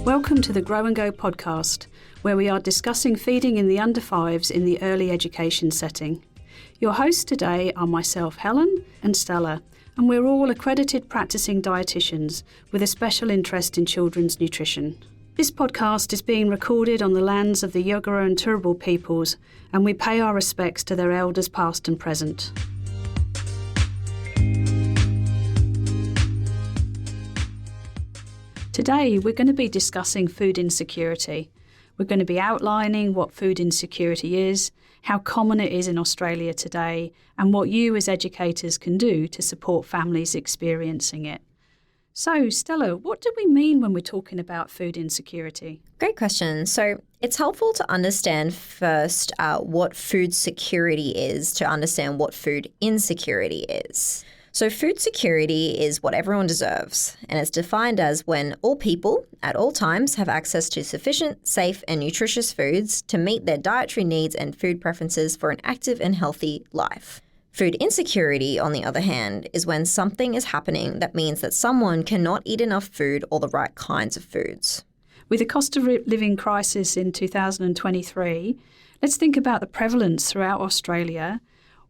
Welcome to the Grow and Go podcast, where we are discussing feeding in the under fives in the early education setting. Your hosts today are myself, Helen, and Stella, and we're all accredited practicing dietitians with a special interest in children's nutrition. This podcast is being recorded on the lands of the Yagara and Turrbal peoples, and we pay our respects to their elders past and present. Today, we're going to be discussing food insecurity. We're going to be outlining what food insecurity is, how common it is in Australia today, and what you as educators can do to support families experiencing it. So, Stella, what do we mean when we're talking about food insecurity? Great question. So it's helpful to understand first what food security is to understand what food insecurity is. So food security is what everyone deserves, and it's defined as when all people at all times have access to sufficient, safe, and nutritious foods to meet their dietary needs and food preferences for an active and healthy life. Food insecurity, on the other hand, is when something is happening that means that someone cannot eat enough food or the right kinds of foods. With the cost of living crisis in 2023, let's think about the prevalence throughout Australia,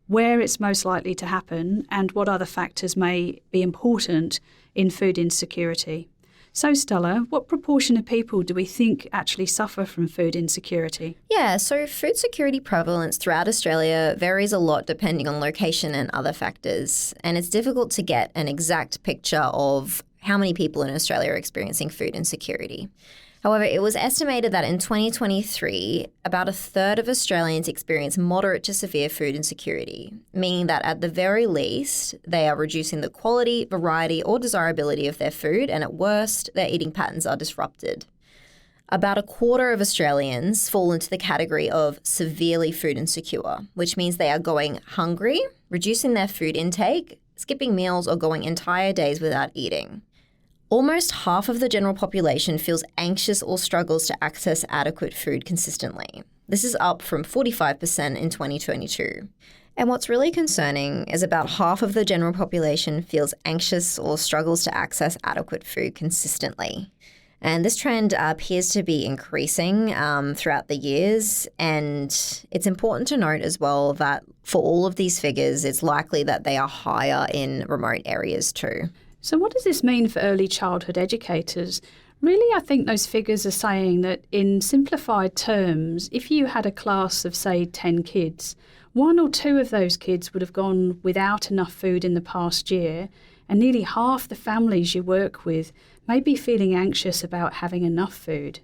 where it's most likely to happen, and what other factors may be important in food insecurity. So, Stella, what proportion of people do we think actually suffer from food insecurity? Yeah, so food security prevalence throughout Australia varies a lot depending on location and other factors, and it's difficult to get an exact picture of how many people in Australia are experiencing food insecurity. However, it was estimated that in 2023, about a third of Australians experience moderate to severe food insecurity, meaning that at the very least, they are reducing the quality, variety, or desirability of their food, and at worst, their eating patterns are disrupted. About a quarter of Australians fall into the category of severely food insecure, which means they are going hungry, reducing their food intake, skipping meals, or going entire days without eating. Almost half of the general population feels anxious or struggles to access adequate food consistently. This is up from 45% in 2022. And what's really concerning is about half of the general population feels anxious or struggles to access adequate food consistently. And this trend appears to be increasing throughout the years. And it's important to note as well that for all of these figures, it's likely that they are higher in remote areas too. So what does this mean for early childhood educators? Really, I think those figures are saying that in simplified terms, if you had a class of, say, 10 kids, 1 or 2 of those kids would have gone without enough food in the past year, and nearly half the families you work with may be feeling anxious about having enough food.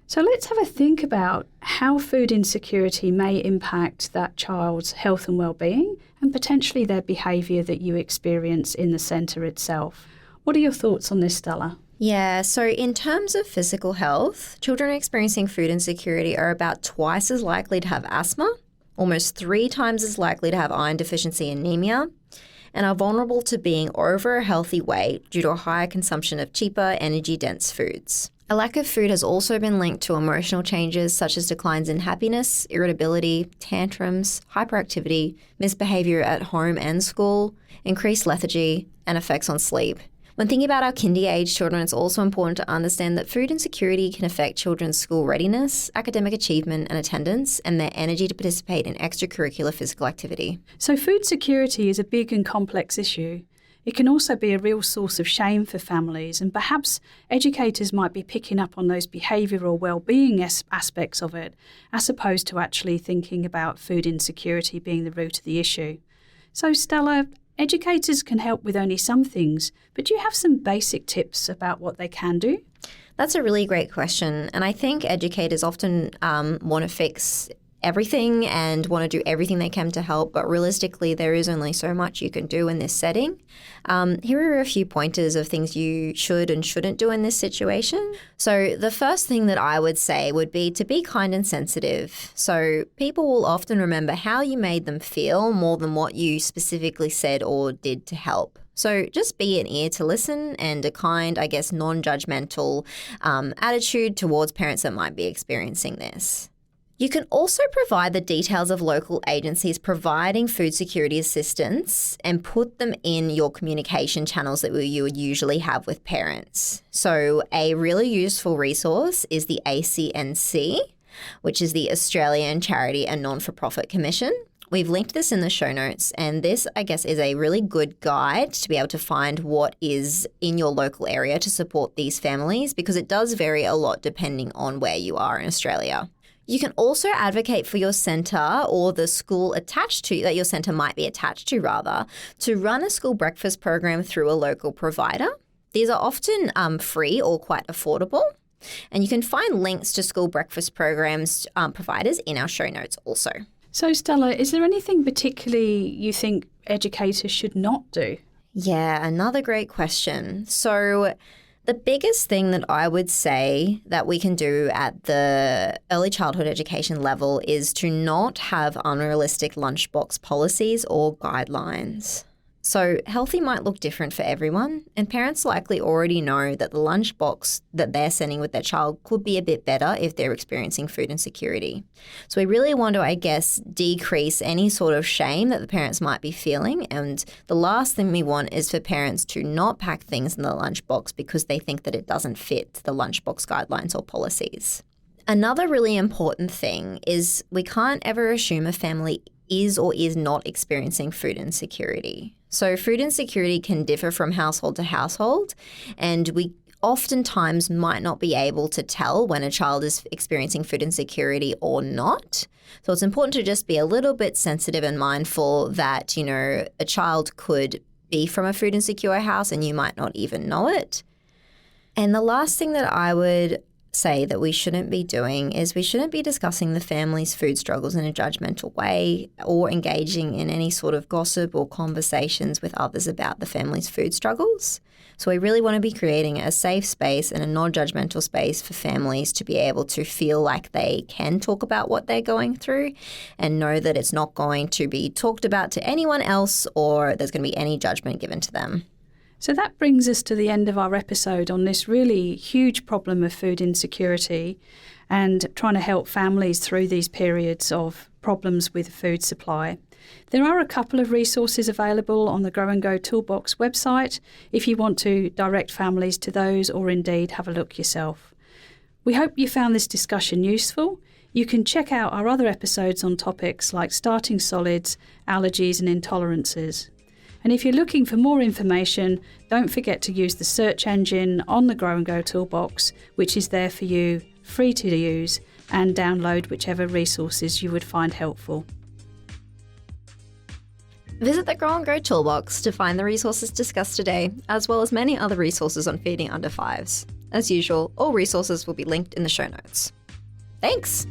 So let's have a think about how food insecurity may impact that child's health and well-being and potentially their behaviour that you experience in the centre itself. What are your thoughts on this, Stella? Yeah, so in terms of physical health, children experiencing food insecurity are about twice as likely to have asthma, almost 3 times as likely to have iron deficiency anemia, and are vulnerable to being over a healthy weight due to a higher consumption of cheaper, energy-dense foods. A lack of food has also been linked to emotional changes such as declines in happiness, irritability, tantrums, hyperactivity, misbehaviour at home and school, increased lethargy, and effects on sleep. When thinking about our kindy-age children, it's also important to understand that food insecurity can affect children's school readiness, academic achievement and attendance, and their energy to participate in extracurricular physical activity. So food security is a big and complex issue. It can also be a real source of shame for families, and perhaps educators might be picking up on those behavioural well-being aspects of it, as opposed to actually thinking about food insecurity being the root of the issue. So Stella, educators can help with only some things, but do you have some basic tips about what they can do? That's a really great question, and I think educators often want to fix everything and want to do everything they can to help, but realistically there is only so much you can do in this setting. Here are a few pointers of things you should and shouldn't do in this situation. So the first thing that I would say would be to be kind and sensitive. So people will often remember how you made them feel more than what you specifically said or did to help. So just be an ear to listen and a kind, non-judgmental attitude towards parents that might be experiencing this. You can also provide the details of local agencies providing food security assistance and put them in your communication channels that you would usually have with parents. So a really useful resource is the ACNC, which is the Australian Charity and Non-for-Profit Commission. We've linked this in the show notes, and this, I guess, is a really good guide to be able to find what is in your local area to support these families, because it does vary a lot depending on where you are in Australia. You can also advocate for your centre or the school attached to, that your centre might be attached to rather, to run a school breakfast program through a local provider. These are often free or quite affordable. And you can find links to school breakfast programs providers in our show notes also. So Stella, is there anything particularly you think educators should not do? Yeah, another great question. So the biggest thing that I would say that we can do at the early childhood education level is to not have unrealistic lunchbox policies or guidelines. So healthy might look different for everyone, and parents likely already know that the lunchbox that they're sending with their child could be a bit better if they're experiencing food insecurity. So we really want to, I guess, decrease any sort of shame that the parents might be feeling, and the last thing we want is for parents to not pack things in the lunchbox because they think that it doesn't fit the lunchbox guidelines or policies. Another really important thing is we can't ever assume a family is or is not experiencing food insecurity. So food insecurity can differ from household to household, and we oftentimes might not be able to tell when a child is experiencing food insecurity or not. So it's important to just be a little bit sensitive and mindful that, you know, a child could be from a food insecure house and you might not even know it. And the last thing that I would say that we shouldn't be doing is we shouldn't be discussing the family's food struggles in a judgmental way or engaging in any sort of gossip or conversations with others about the family's food struggles. So we really want to be creating a safe space and a non-judgmental space for families to be able to feel like they can talk about what they're going through and know that it's not going to be talked about to anyone else or there's going to be any judgment given to them. So that brings us to the end of our episode on this really huge problem of food insecurity and trying to help families through these periods of problems with food supply. There are a couple of resources available on the Grow and Go Toolbox website if you want to direct families to those or indeed have a look yourself. We hope you found this discussion useful. You can check out our other episodes on topics like starting solids, allergies and intolerances. And if you're looking for more information, don't forget to use the search engine on the Grow and Go Toolbox, which is there for you, free to use, and download whichever resources you would find helpful. Visit the Grow and Go Toolbox to find the resources discussed today, as well as many other resources on feeding under fives. As usual, all resources will be linked in the show notes. Thanks!